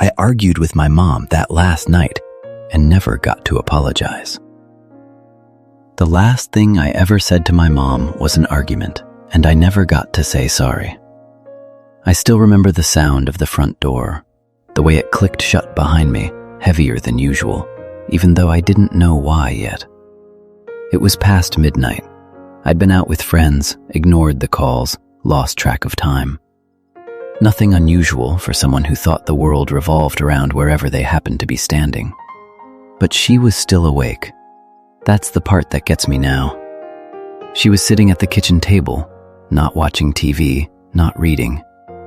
I argued with my mom that last night and never got to apologize. The last thing I ever said to my mom was an argument, and I never got to say sorry. I still remember the sound of the front door, the way it clicked shut behind me, heavier than usual, even though I didn't know why yet. It was past midnight. I'd been out with friends, ignored the calls, lost track of time. Nothing unusual for someone who thought the world revolved around wherever they happened to be standing. But she was still awake. That's the part that gets me now. She was sitting at the kitchen table, not watching TV, not reading,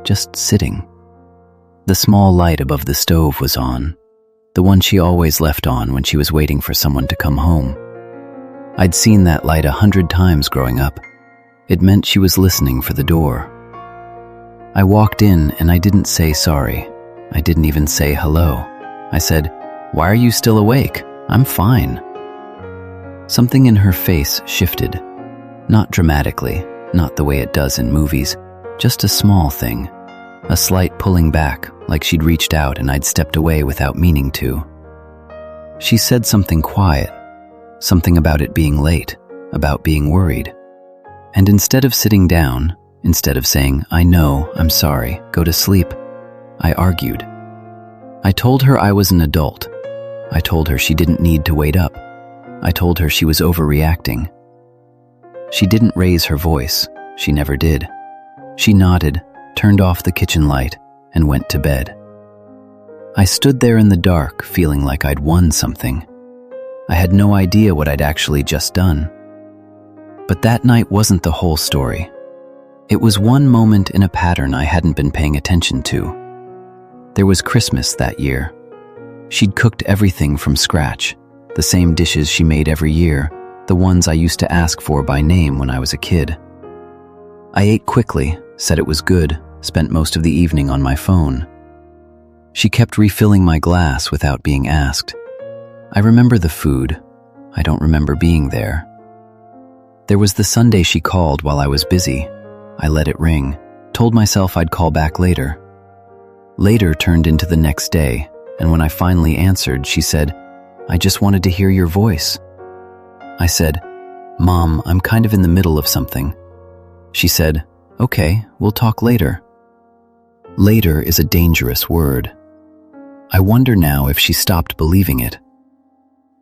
just sitting. The small light above the stove was on, the one she always left on when she was waiting for someone to come home. I'd seen that light 100 times growing up. It meant she was listening for the door. I walked in and I didn't say sorry. I didn't even say hello. I said, "Why are you still awake? I'm fine." Something in her face shifted. Not dramatically, not the way it does in movies, just a small thing. A slight pulling back, like she'd reached out and I'd stepped away without meaning to. She said something quiet, something about it being late, about being worried. And instead of sitting down, instead of saying, "I know, I'm sorry, go to sleep," I argued. I told her I was an adult. I told her she didn't need to wait up. I told her she was overreacting. She didn't raise her voice. She never did. She nodded, turned off the kitchen light, and went to bed. I stood there in the dark, feeling like I'd won something. I had no idea what I'd actually just done. But that night wasn't the whole story. It was one moment in a pattern I hadn't been paying attention to. There was Christmas that year. She'd cooked everything from scratch, the same dishes she made every year, the ones I used to ask for by name when I was a kid. I ate quickly, said it was good, spent most of the evening on my phone. She kept refilling my glass without being asked. I remember the food. I don't remember being there. There was the Sunday she called while I was busy. I let it ring, told myself I'd call back later. Later turned into the next day, and when I finally answered, she said, "I just wanted to hear your voice." I said, "Mom, I'm kind of in the middle of something." She said, "Okay, we'll talk later." Later is a dangerous word. I wonder now if she stopped believing it.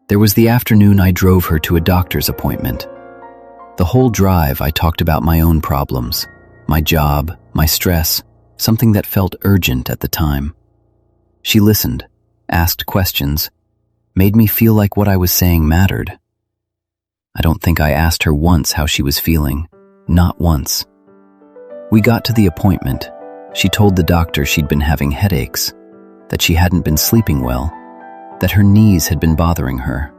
There was the afternoon I drove her to a doctor's appointment. The whole drive I talked about my own problems, my job, my stress, something that felt urgent at the time. She listened, asked questions, made me feel like what I was saying mattered. I don't think I asked her once how she was feeling, not once. We got to the appointment. She told the doctor she'd been having headaches, that she hadn't been sleeping well, that her knees had been bothering her.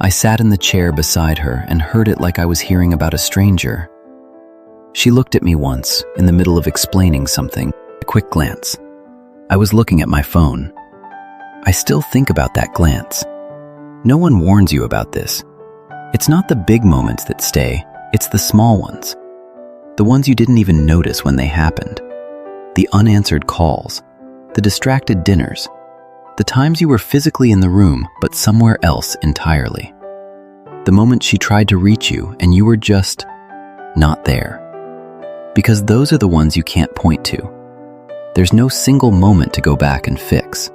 I sat in the chair beside her and heard it like I was hearing about a stranger. She looked at me once, in the middle of explaining something, a quick glance. I was looking at my phone. I still think about that glance. No one warns you about this. It's not the big moments that stay, it's the small ones. The ones you didn't even notice when they happened. The unanswered calls, the distracted dinners, the times you were physically in the room but somewhere else entirely. The moment she tried to reach you and you were just not there. Because those are the ones you can't point to. There's no single moment to go back and fix.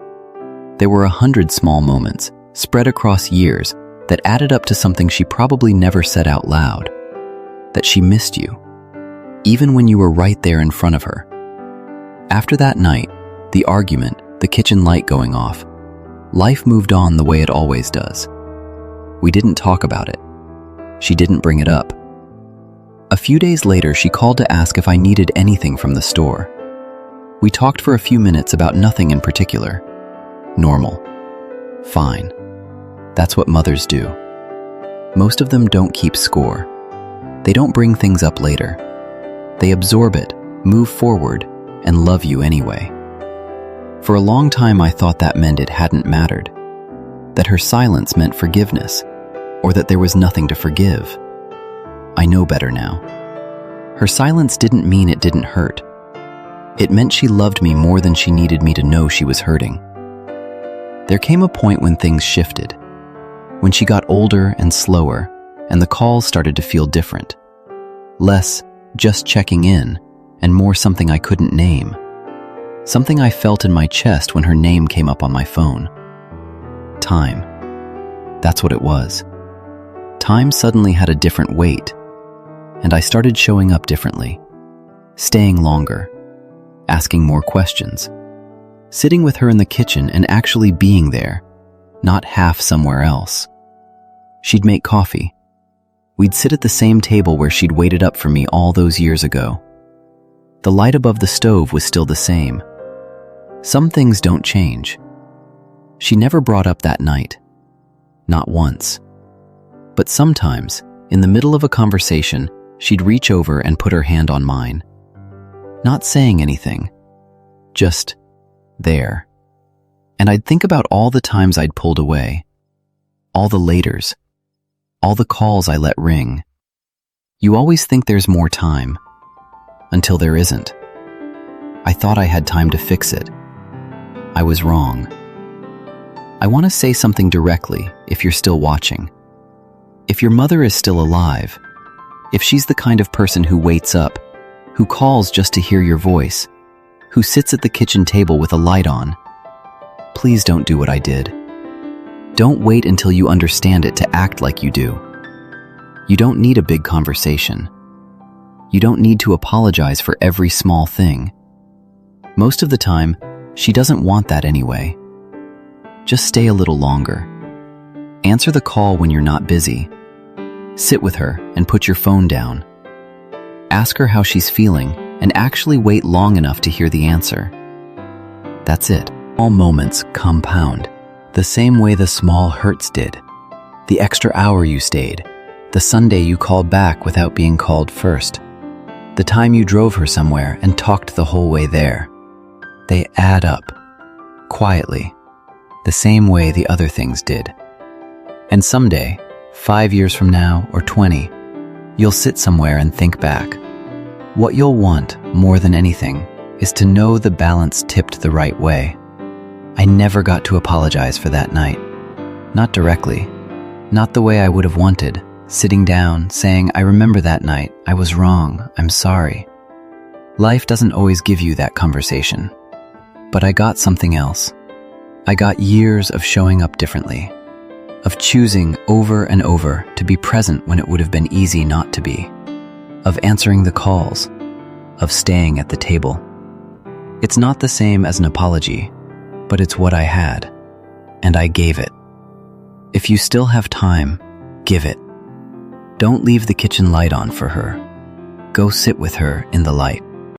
There were 100 small moments, spread across years, that added up to something she probably never said out loud. That she missed you, even when you were right there in front of her. After that night, the argument, the kitchen light going off, life moved on the way it always does. We didn't talk about it. She didn't bring it up. A few days later, she called to ask if I needed anything from the store. We talked for a few minutes about nothing in particular. Normal. Fine. That's what mothers do. Most of them don't keep score. They don't bring things up later. They absorb it, move forward, and love you anyway. For a long time, I thought that meant it hadn't mattered, that her silence meant forgiveness, or that there was nothing to forgive. I know better now. Her silence didn't mean it didn't hurt. It meant she loved me more than she needed me to know she was hurting. There came a point when things shifted, when she got older and slower, and the calls started to feel different. Less just checking in, and more something I couldn't name. Something I felt in my chest when her name came up on my phone. Time. That's what it was. Time suddenly had a different weight, and I started showing up differently, staying longer, asking more questions, sitting with her in the kitchen and actually being there, not half somewhere else. She'd make coffee. We'd sit at the same table where she'd waited up for me all those years ago. The light above the stove was still the same. Some things don't change. She never brought up that night. Not once. But sometimes, in the middle of a conversation, she'd reach over and put her hand on mine. Not saying anything. Just there. And I'd think about all the times I'd pulled away. All the laters. All the calls I let ring. You always think there's more time. Until there isn't. I thought I had time to fix it. I was wrong. I want to say something directly if you're still watching. If your mother is still alive, if she's the kind of person who waits up, who calls just to hear your voice, who sits at the kitchen table with a light on, please don't do what I did. Don't wait until you understand it to act like you do. You don't need a big conversation. You don't need to apologize for every small thing. Most of the time, she doesn't want that anyway. Just stay a little longer. Answer the call when you're not busy. Sit with her and put your phone down. Ask her how she's feeling and actually wait long enough to hear the answer. That's it. All moments compound, the same way the small hurts did. The extra hour you stayed, the Sunday you called back without being called first, the time you drove her somewhere and talked the whole way there. They add up, quietly, the same way the other things did. And someday, 5 years from now or 20, you'll sit somewhere and think back. What you'll want, more than anything, is to know the balance tipped the right way. I never got to apologize for that night. Not directly. Not the way I would have wanted, sitting down, saying, I remember that night, I was wrong, I'm sorry. Life doesn't always give you that conversation. But I got something else. I got years of showing up differently, of choosing over and over to be present when it would have been easy not to be, of answering the calls, of staying at the table. It's not the same as an apology, but it's what I had, and I gave it. If you still have time, give it. Don't leave the kitchen light on for her. Go sit with her in the light.